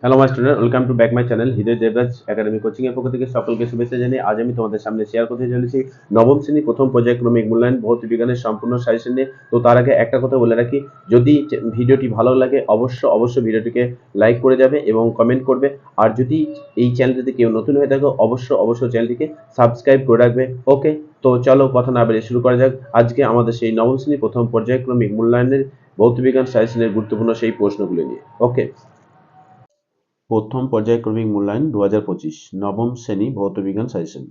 Hello my student, welcome to back my channel Hriday Debraj academy coaching এর পক্ষ থেকে সকলকে শুভেচ্ছা জানিয়ে আজ আমি তোমাদের সামনে শেয়ার করতে চলেছি নবম শ্রেণী প্রথম পর্যায়ক্রমিক মূল্যায়ন ভৌত বিজ্ঞানের সম্পূর্ণ সাজেশন নিয়ে। তো তার আগে একটা কথা বলে রাখি, যদি ভিডিওটি ভালো লাগে অবশ্যই ভিডিওটিকে লাইক করে যাবে এবং কমেন্ট করবে। আর যদি এই চ্যানেলটিতে কেউ নতুন হয়ে থাকো অবশ্যই চ্যানেলটিকে সাবস্ক্রাইব করে রাখবে। ওকে, তো চলো কথা না বেরিয়ে শুরু করা যাক আজকে আমাদের সেই নবম শ্রেণী প্রথম পর্যায়ক্রমিক মূল্যায়নের ভৌত বিজ্ঞান সাজেশনের গুরুত্বপূর্ণ সেই প্রশ্নগুলি নিয়ে। ওকে, প্রথম পর্যায়ক্রমিক মূল্যায়ন 2025 নবম শ্রেণী ভৌতবিজ্ঞান সাজেশন।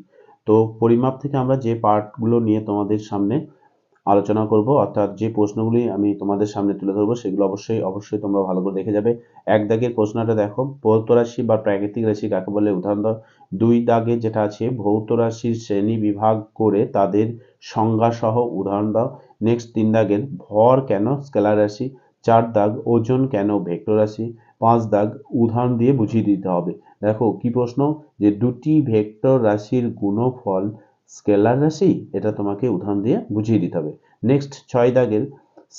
তো পরিমাপ থেকে আমরা যে পার্টগুলো নিয়ে তোমাদের সামনে আলোচনা করব, অর্থাৎ যে প্রশ্নগুলি আমি তোমাদের সামনে তুলে ধরবো সেগুলো অবশ্যই তোমরা ভালো করে দেখে যাবে। এক দাগের প্রশ্নটা দেখো, ভৌত রাশি বা প্রাকৃতিক রাশি কাকে বলে উদাহরণ দাও। দুই দাগে যেটা আছে, ভৌত রাশির শ্রেণী বিভাগ করে তাদের সংজ্ঞা সহ উদাহরণ দাও। নেক্সট তিন দাগের ভর কেন স্কেলার রাশি। চার দাগ ওজন কেন ভেক্টর রাশি। পাঁচ দাগ উদাহরণ দিয়ে বুঝিয়ে দিতে হবে। দেখো কি প্রশ্ন, যে দুটি ভেক্টর রাশির গুণফল স্কেলার রাশি, এটা তোমাকে উদাহরণ দিয়ে বুঝিয়ে দিতে হবে। নেক্সট ছয় দাগের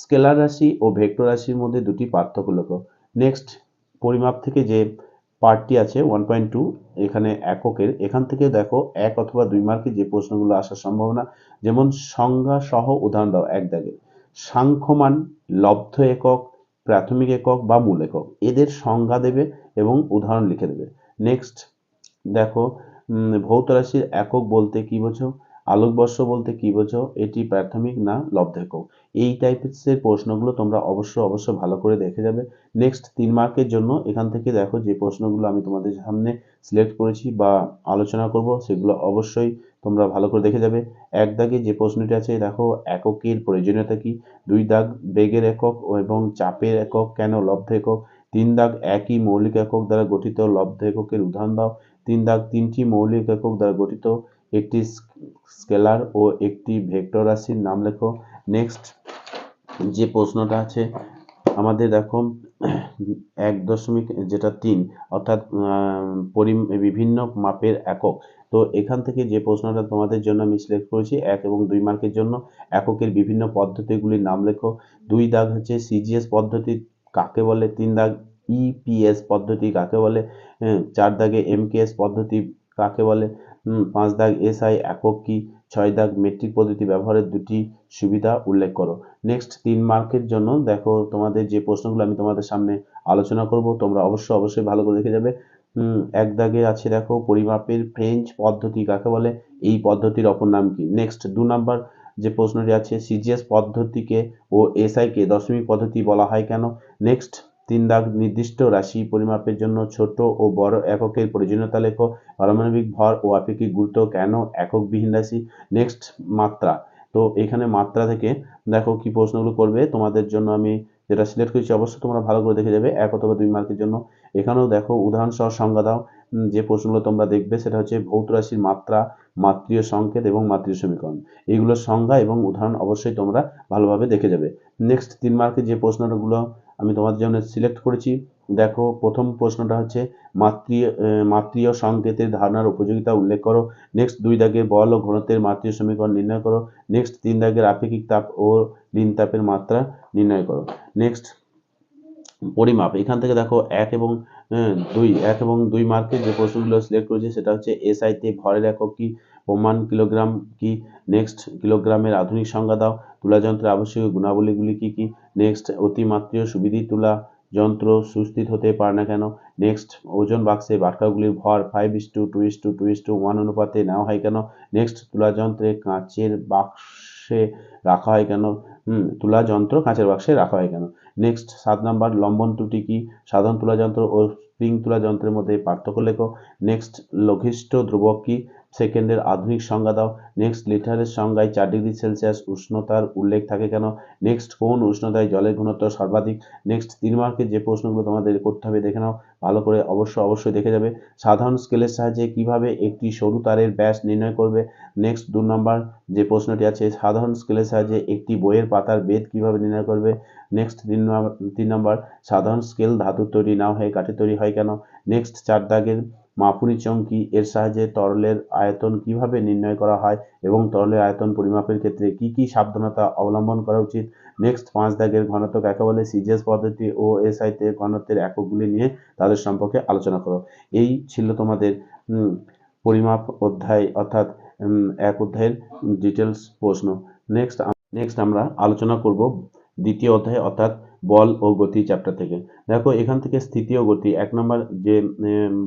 স্কেলার রাশি ও ভেক্টর রাশির মধ্যে দুটি পার্থক্য লেখো। নেক্সট পরিমাপ থেকে যে পার্টটি আছে 1.2, এখানে এককের, এখান থেকে দেখো এক অথবা দুই মার্কে যে প্রশ্নগুলো আসার সম্ভাবনা, যেমন সংজ্ঞা সহ উদাহরণ দাও। এক দাগে সাংখ্যমান, লব্ধ একক, প্রাথমিক একক বা মূল একক, এদের সংজ্ঞা দেবে এবং উদাহরণ লিখে দেবে। নেক্সট দেখো, ভৌত রাশির একক বলতে কি বোঝো, আলোকবর্ষ বলতে কি বোঝো, এটি প্রাথমিক না লব্ধ একক। এই টাইপের প্রশ্নগুলো তোমরা অবশ্যই ভালো করে দেখে যাবে। নেক্সট তিন মার্কের জন্য এখান থেকে দেখো যে প্রশ্নগুলো আমি তোমাদের সামনে সিলেক্ট করেছি বা আলোচনা করব সেগুলো অবশ্যই তোমরা ভালো করে দেখে যাবে। এক দাগে যে প্রশ্নটি আছে দেখো, এককের প্রয়োজনীয়তা কি। দুই দাগ বেগের একক এবং চাপের একক কেন লব্ধ একক। তিন দাগ একই মৌলিক একক দ্বারা গঠিত লব্ধ এককের উদাহরণ দাও। তিন দাগ তিনটি মৌলিক একক দ্বারা গঠিত একটি স্কেলার ও একটি ভেক্টর রাশির নাম লেখো। নেক্সট যে প্রশ্নটা আছে আমাদের দেখো 1.3, অর্থাৎ বিভিন্ন মাপের একক। তো এখান থেকে যে প্রশ্নটা তোমাদের জন্য আমি সিলেক্ট করেছি 1 এবং 2 মার্কের জন্য, এককের বিভিন্ন পদ্ধতিগুলির নাম লেখো। দুই দাগ হচ্ছে সিজিএস পদ্ধতি কাকে বলে। তিন দাগ ইপিএস পদ্ধতি কাকে বলে। চার দাগে এমকেএস পদ্ধতি কাকে বলে। পাঁচ দাগ এসআই একক কি। ছয় দাগ মেট্রিক পদ্ধতি ব্যবহারের দুটি সুবিধা উল্লেখ করো। নেক্সট তিন মার্কের জন্য দেখো তোমাদের যে প্রশ্নগুলো আমি তোমাদের সামনে আলোচনা করব, তোমরা অবশ্যই ভালো করে দেখে যাবে। এক দাগে আছে দেখো, পরিমাপের ফ্রেঞ্চ পদ্ধতি কাকে বলে, এই পদ্ধতির অপর নাম কি। নেক্সট দু নাম্বার যে প্রশ্নটি আছে, সিজিএস পদ্ধতিকে ও এসআই কে দশমিক পদ্ধতি বলা হয় কেন। নেক্সট তিন দাগ নির্দিষ্ট রাশি পরিমাপের জন্য ছোট ও বড় এককের প্রয়োজনীয়তা লেখো। পারমাণবিক ভর ও আপেক্ষিক গুরুত্ব কেন এককবিহীন রাশি। নেক্সট মাত্রা, তো এখানে মাত্রা থেকে দেখো কি প্রশ্নগুলো করবে তোমাদের জন্য আমি যেটা সিলেক্ট করেছি অবশ্যই তোমরা ভালো করে দেখে যাবে 1 অথবা 2 মার্কের জন্য। এখানেও দেখো উদাহরণ সহ সংজ্ঞা দাও। যে প্রশ্নগুলো তোমরা দেখবে সেটা হচ্ছে ভৌত রাশির মাত্রা, মাত্রীয় সংকেত এবং মাত্রীয় সমীকরণ, এইগুলোর সংজ্ঞা এবং উদাহরণ অবশ্যই তোমরা ভালোভাবে দেখে যাবে। নেক্সট 3 মার্কের যে প্রশ্নগুলো আমি তোমাদের জন্য সিলেক্ট করেছি, দেখো প্রথম প্রশ্নটা হচ্ছে মাত্রীয় সংকেতের ধারণার উপযোগিতা উল্লেখ করো। নেক্সট দুই দাগে বল ও ঘনত্বের মাত্রীয় সমীকরণ নির্ণয় করো। নেক্সট তিন দাগের আপেক্ষিক তাপ ও ঋণ তাপের মাত্রা নির্ণয় করো। নেক্সট পরিমাপ, এখান থেকে দেখো এক এবং দুই মার্কের যে প্রশ্নগুলো সিলেক্ট করেছি সেটা হচ্ছে এসআই তে ভরের একক কি, প্রমাণ কিলোগ্রাম কি। নেক্সট কিলোগ্রামের আধুনিক সংজ্ঞা দাও। তুলা যন্ত্রের আবশ্যকীয় গুণাবলীগুলি কি কি। নেক্সট অতিমাত্রীয় সুবিধি তুলা যন্ত্র সুস্থির হতে পারে না কেন। নেক্সট ওজন বাক্সে বাটখারাগুলির ভর 5:2:2:1 অনুপাতে নেওয়া হয় কেন। নেক্সট তুলা যন্ত্রে কাঁচের বাক্সে রাখা হয় কেন। তুলা যন্ত্র কাঁচের বাক্সে রাখা হয় কেন। নেক্সট 7 নাম্বার লম্বন ত্রুটি কি, সাধারণ তুলা যন্ত্র ও স্প্রিং তুলা যন্ত্রের মধ্যে পার্থক্য লেখো। নেক্সট লঘিষ্ঠ ধ্রুবক কি, সেকেন্ডের আধুনিক সংজ্ঞা দাও। নেক্সট লিটারের সংজ্ঞায় 4°C উষ্ণতার উল্লেখ থাকে কেন। নেক্সট কোন উষ্ণতায় জলের ঘনত্ব সর্বাধিক। নেক্সট 3 মার্কের যে প্রশ্নগুলো তোমাদের করতে হবে দেখে নাও ভালো করে, অবশ্যই দেখে যাবে। সাধারণ স্কেলের সাহায্যে কিভাবে একটি সরু তারের ব্যাস নির্ণয় করবে। নেক্সট 2 নম্বর যে প্রশ্নটি আছে, সাধারণ স্কেলের সাহায্যে একটি বইয়ের পাতার বেধ কিভাবে নির্ণয় করবে। নেক্সট 3 নম্বর সাধারণ স্কেল ধাতুর তৈরি না হয়ে কাঠের তৈরি হয় কেন। নেক্সট 4 দাগের মাপুনি চং কি, এর সাহায্যে তরলের আয়তন কিভাবে নির্ণয় করা হয় এবং তরলের আয়তন পরিমাপের ক্ষেত্রে কি কি সাবধানতা অবলম্বন করা উচিত। নেক্সট 5 দাগের ঘনত্ব কাকে বলে, সিজিএস পদ্ধতি ও এসআই তে ঘনত্বের এককগুলি নিয়ে তাদের সম্পর্কে আলোচনা করো। এই ছিল তোমাদের পরিমাপ অধ্যায় অর্থাৎ এক অধ্যায়ের ডিটেলস প্রশ্ন। নেক্সট আমরা আলোচনা করব দ্বিতীয় অধ্যায় অর্থাৎ বল ও গতি চ্যাপ্টার থেকে। দেখো এখান থেকে স্থিতি ও গতি 1 নম্বর যে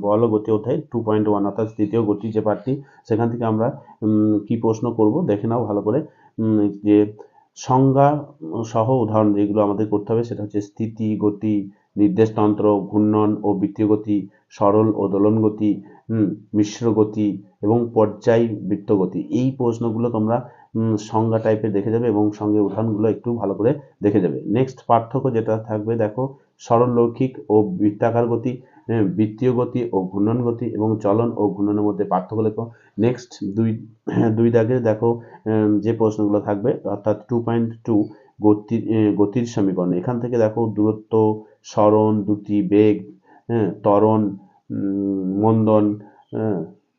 বল ও গতি অধ্যায় 2.1 অর্থাৎ স্থিতি ও গতি যে পার্টটি, সেখান থেকে আমরা কি প্রশ্ন করব দেখে নাও ভালো করে। যে সংজ্ঞা সহ উদাহরণ যেগুলো আমাদের করতে হবে সেটা হচ্ছে স্থিতি, গতি, নির্দেশতন্ত্র, ঘূর্ণন ও বৃত্তীয় গতি, সরল ও দোলন গতি, মিশ্র গতি এবং পর্যায়বৃত্ত গতি। এই প্রশ্নগুলো তোমরা সংজ্ঞা টাইপের দেখে যাবে এবং সঙ্গে উদাহরণগুলো একটু ভালো করে দেখে যাবে। নেক্সট পার্থক্য যেটা থাকবে দেখো, সরলরৈখিক ও বৃত্তাকার গতি, বৃত্তীয় গতি ও ঘূর্ণন গতি এবং চলন ও ঘূর্ণনের মধ্যে পার্থক্য লেখো। নেক্সট দুই দাগে দেখো যে প্রশ্নগুলো থাকবে অর্থাৎ 2.2 গতির সমীকরণ। এখান থেকে দেখো দূরত্ব, সরণ, দ্রুতি, বেগ, ত্বরণ, মন্দন,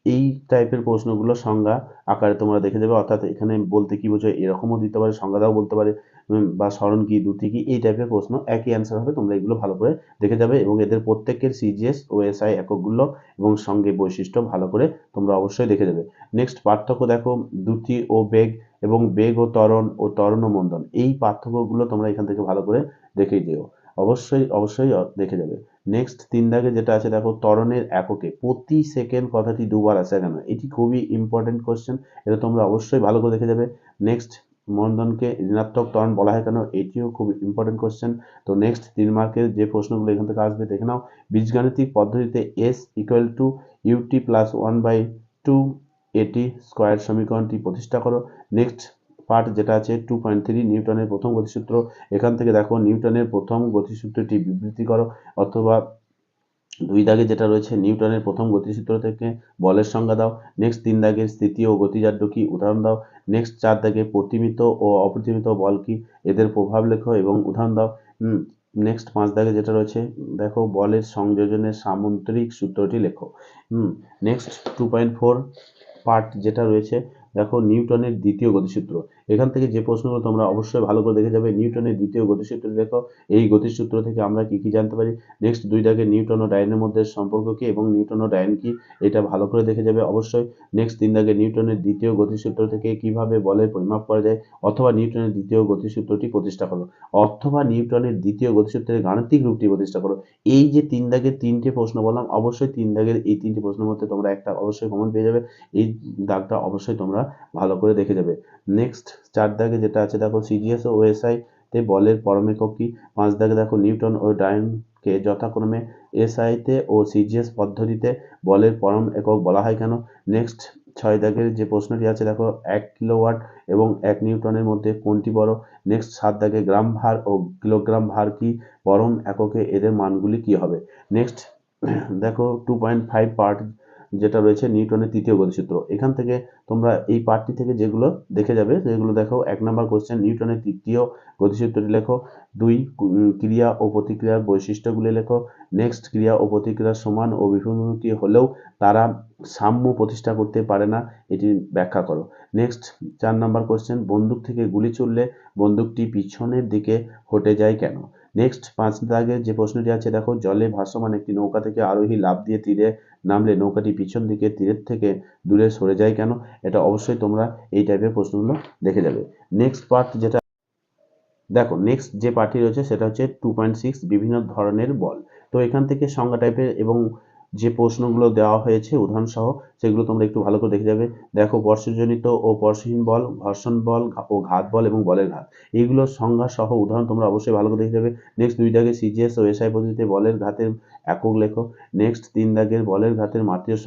এই টাইপের প্রশ্নগুলো সংজ্ঞা আকারে তোমরা দেখে যাবে। অর্থাৎ এখানে বলতে কি বোঝো এরকমও দিতে পারে, সংজ্ঞাটাও বলতে পারে, বা সরণ কি, দ্রুতি কি, এই টাইপের প্রশ্ন একই অ্যান্সার হবে। তোমরা এগুলো ভালো করে দেখে যাবে এবং এদের প্রত্যেকের সিজিএস ও এসআই এককগুলো এবং সঙ্গে বৈশিষ্ট্য ভালো করে তোমরা অবশ্যই দেখে যাবে। নেক্সট পার্থক্য দেখো, দ্রুতি ও বেগ এবং বেগ ও ত্বরণ ও মন্দন, এই পার্থক্যগুলো তোমরা এখান থেকে ভালো করে দেখে যেও, অবশ্যই দেখে যাবে। নেক্সট 3 দাগে যেটা আছে দেখো, ত্বরণের এককে প্রতি সেকেন্ড কথাটি দুবার আসে কেন, এটি খুবই ইম্পর্টেন্ট কোশ্চেন, এটা তোমরা অবশ্যই ভালো করে দেখে যাবে। নেক্সট মন্দনকে ঋণাত্মক ত্বরণ বলা হয় কেন, এটিও খুব ইম্পর্টেন্ট কোশ্চেন। তো নেক্সট 3 মার্কের যে প্রশ্নগুলো এখান থেকে আসবে দেখে নাও। বীজগাণিতিক পদ্ধতিতে s equal to u t plus 1/2 এটি স্কোয়ার সমীকরণটি প্রতিষ্ঠা করো। নেক্সট পার্ট যেটা আছে 2.3 নিউটনের প্রথম গতিসূত্র। এখান থেকে দেখো নিউটনের প্রথম গতিসূত্রটি বিবৃতি করো, অথবা 2 দাগে যেটা রয়েছে নিউটনের প্রথম গতিসূত্র থেকে বলের সংজ্ঞা দাও। নেক্সট 3 দাগের স্থিতি ও গতিজাড্য কি, উদাহরণ দাও। নেক্সট 4 দাগে প্রতিমিত ও অপ্রতিমিত বল কি, এদের প্রভাব লেখো এবং উদাহরণ দাও। নেক্সট 5 দাগে যেটা রয়েছে দেখো, বলের সংযোজনের সামুদ্রিক সূত্রটি লেখো। নেক্সট 2.4 পার্ট যেটা রয়েছে দেখো, নিউটনের দ্বিতীয় গতিসূত্র। এখান থেকে যে প্রশ্নগুলো তোমরা অবশ্যই ভালো করে দেখে যাবে, নিউটনের দ্বিতীয় গতিসূত্র লেখো, এই গতিসূত্র থেকে আমরা কি কি জানতে পারি। নেক্সট 2 দাগে নিউটন ও ডায়নের মধ্যে সম্পর্ক কি এবং নিউটন ও ডায়ন কি, এটা ভালো করে দেখে যাবে অবশ্যই। নেক্সট 3 দাগে নিউটনের দ্বিতীয় গতিসূত্র থেকে কিভাবে বলের পরিমাপ করা যায়, অথবা নিউটনের দ্বিতীয় গতিসূত্রটি প্রতিষ্ঠা করো, অথবা নিউটনের দ্বিতীয় গতিসূত্রের গাণিতিক রূপটি প্রতিষ্ঠা করো। এই যে 3 দাগের 3টে প্রশ্ন বললাম, অবশ্যই 3 দাগের এই 3টি প্রশ্নের মধ্যে তোমরা একটা অবশ্যই কমন পেয়ে যাবে, এই দাগটা অবশ্যই তোমরা ভালো করে দেখে যাবে। নেক্সট 4 দাগে যেটা আছে দেখো, সিজিএস ও ওএসআই তে বলের পরম একক কি। 5 দাগে দেখো, নিউটন ও ডায়নকে যথাক্রমে এসআই তে ও সিজিএস পদ্ধতিতে বলের পরম একক বলা হয় কেন। নেক্সট 6 দাগের যে প্রশ্নটি আছে দেখো, 1 কিলোওয়াট এবং 1 নিউটনের মধ্যে কোনটি বড়। নেক্সট 7 দাগে গ্রাম ভার ও কিলোগ্রাম ভার কি, পরম এককে এদের মানগুলি কি হবে। নেক্সট দেখো 2.5 পার্ট যেটা রয়েছে নিউটনের তৃতীয় গতিসূত্র। এখান থেকে তোমরা এই পার্টটি থেকে যেগুলো দেখে যাবে সেগুলো দেখো। 1 নম্বর কোশ্চেন, নিউটনের তৃতীয় গতিসূত্রটি লেখো। 2 ক্রিয়া ও প্রতিক্রিয়ার বৈশিষ্ট্যগুলি লেখো। নেক্সট ক্রিয়া ও প্রতিক্রিয়ার সমান ও বিপরীতমুখী হলেও তারা সাম্য প্রতিষ্ঠা করতে পারে না, এটি ব্যাখ্যা করো। নেক্সট 4 নম্বর কোশ্চেন, বন্দুক থেকে গুলি ছুড়লে বন্দুকটি পিছনের দিকে হটে যায় কেন। নেক্সট 5 দাগের যে প্রশ্নটি আছে দেখো, জলে ভাসমান একটি নৌকা থেকে আরোহী লাফ দিয়ে তীরে নামলে নৌকাটি পিছন দিকে তীরের থেকে দূরে সরে যায় কেন। এটা অবশ্যই তোমরা এই টাইপের প্রশ্নগুলো দেখে যাবে। নেক্সট পার্ট যেটা দেখো, নেক্সট যে পার্টটি রয়েছে সেটা হচ্ছে 2.6 বিভিন্ন ধরনের বল। তো এখান থেকে সংজ্ঞা টাইপের এবং যে প্রশ্নগুলো দেওয়া হয়েছে উদাহরণ সহ, সেগুলো তোমরা একটু ভালো করে দেখে যাবে। দেখো, স্পর্শজনিত ও স্পর্শহীন বল, ঘর্ষণ বল ও ঘাত বল এবং বলের ঘাত, এইগুলো সংজ্ঞা সহ উদাহরণ তোমরা অবশ্যই ভালো করে দেখে যাবে। নেক্সট 2 দাগে সিজিএস ও এসআই পদ্ধতিতে বলের ঘাতের একক লেখো। নেক্সট 3 দাগের বলের ঘাতের মাত্রিয়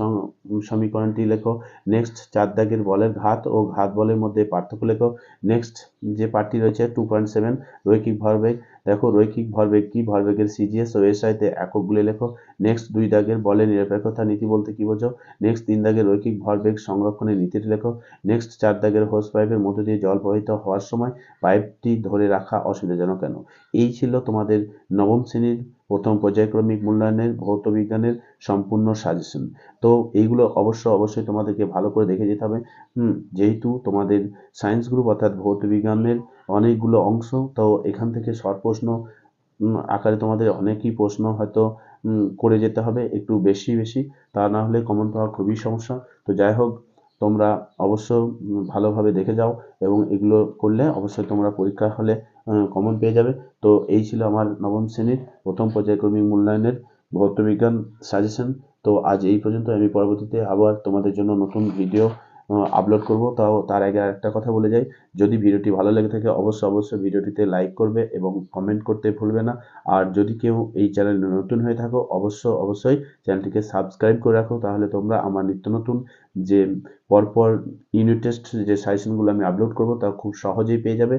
সমীকরণটি লেখো। নেক্সট 4 দাগের বলের ঘাত ও ঘাত বলের মধ্যে পার্থক্য লেখো। নেক্সট যে পার্টটি রয়েছে 2.7 রৈখিক ভরবেগ। দেখো, রৈখিক ভরবেগ কি, ভরবেগের সিজিএস ও এসআই তে এককগুলি লেখো। নেক্সট 2 দাগের বলের নিরপেক্ষতা নীতি বলতে কি বোঝো। নেক্সট 3 দাগের রৈখিক ভরবেগ সংরক্ষণের নীতিটি লেখো। নেক্সট 4 দাগের হোস পাইপের মধ্য দিয়ে জল প্রবাহিত হওয়ার সময় পাইপটি ধরে রাখা অসুবিধাজনক কেন। এই ছিল তোমাদের নবম শ্রেণীর প্রথম পর্যায়ক্রমিক মূল্যায়নের ভৌত বিজ্ঞানের সম্পূর্ণ সাজেশন। তো এইগুলো অবশ্যই তোমাদেরকে ভালো করে দেখে যেতে হবে। যেহেতু তোমাদের সায়েন্স গ্রুপ অর্থাৎ ভৌত বিজ্ঞানের অনেকগুলো অংশ, তো এখান থেকে শর্ট প্রশ্ন আকারে তোমাদের অনেকই প্রশ্ন হয়তো করে যেতে হবে একটু বেশি, তা না হলে কমন পাওয়া খুবই সমস্যা। তো যাই হোক, তোমরা অবশ্য ভালোভাবে দেখে যাও এবং এগুলো করলে অবশ্যই তোমরা পরীক্ষার হলে কমন পেয়ে যাবে। তো এই ছিল আমার নবম শ্রেণীর প্রথম পর্যায়ক্রমিক মূল্যায়নের ভৌত বিজ্ঞান সাজেশন। তো আজ এই পর্যন্ত। আমি পরবর্তীতে আবার তোমাদের জন্য নতুন ভিডিও আপলোড করব। তার আগে আরেকটা কথা বলে যাই, যদি ভিডিওটি ভালো লেগে থাকে অবশ্যই ভিডিওটিতে লাইক করবে এবং কমেন্ট করতে ভুলবে না। আর যদি কেউ এই চ্যানেলে নতুন হয়ে থাকো অবশ্যই চ্যানেলটিকে সাবস্ক্রাইব করে রাখো, তাহলে তোমরা আমার নিত্য নতুন যে পরপর ইউনিট টেস্ট যে সাজেশনগুলো আমি আপলোড করব তা খুব সহজেই পেয়ে যাবে।